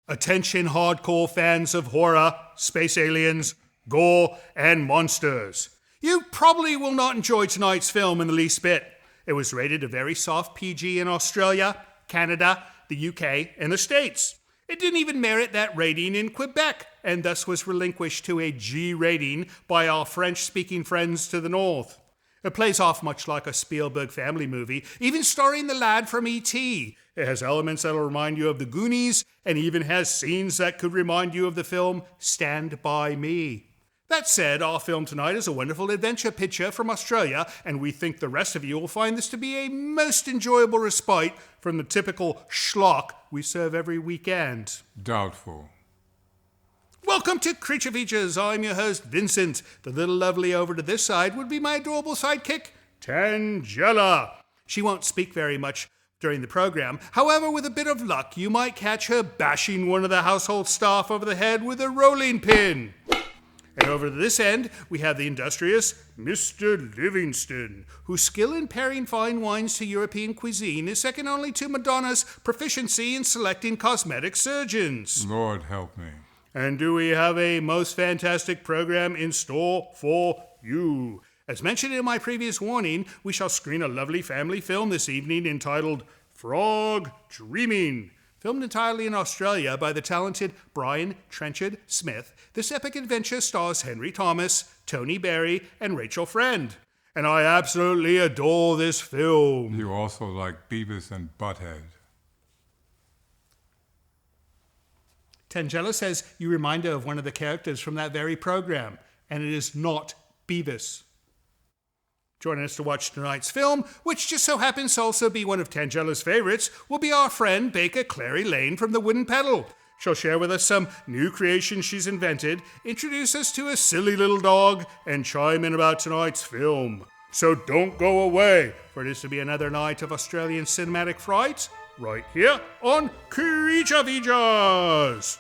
Attention hardcore fans of horror, space aliens, gore, and monsters. You probably will not enjoy tonight's film in the least bit. It was rated a very soft PG in Australia, Canada, the UK, and the States. It didn't even merit that rating in Quebec, and thus was relinquished to a G rating by our French-speaking friends to the north. It plays off much like a Spielberg family movie, even starring the lad from E.T. It has elements that'll remind you of the Goonies, and even has scenes that could remind you of the film Stand By Me. That said, our film tonight is a wonderful adventure picture from Australia, and we think the rest of you will find this to be a most enjoyable respite from the typical schlock we serve every weekend. Doubtful. Welcome to Creature Features. I'm your host, Vincent. The little lovely over to this side would be my adorable sidekick, Tangela. She won't speak very much during the program. However, with a bit of luck, you might catch her bashing one of the household staff over the head with a rolling pin. And over to this end, we have the industrious Mr. Livingston, whose skill in pairing fine wines to European cuisine is second only to Madonna's proficiency in selecting cosmetic surgeons. Lord help me. And do we have a most fantastic program in store for you? As mentioned in my previous warning, we shall screen a lovely family film this evening entitled Frog Dreaming. Filmed entirely in Australia by the talented Brian Trenchard Smith, this epic adventure stars Henry Thomas, Tony Berry, and Rachel Friend. And I absolutely adore this film. You also like Beavis and Butthead. Tangela says you remind her of one of the characters from that very program, and it is not Beavis. Joining us to watch tonight's film, which just so happens to also be one of Tangela's favorites, will be our friend Baker Clary Lane from The Wooden Pedal. She'll share with us some new creations she's invented, introduce us to a silly little dog, and chime in about tonight's film. So don't go away, for it is to be another night of Australian cinematic fright, right here on Creature Features.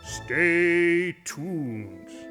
Stay tuned.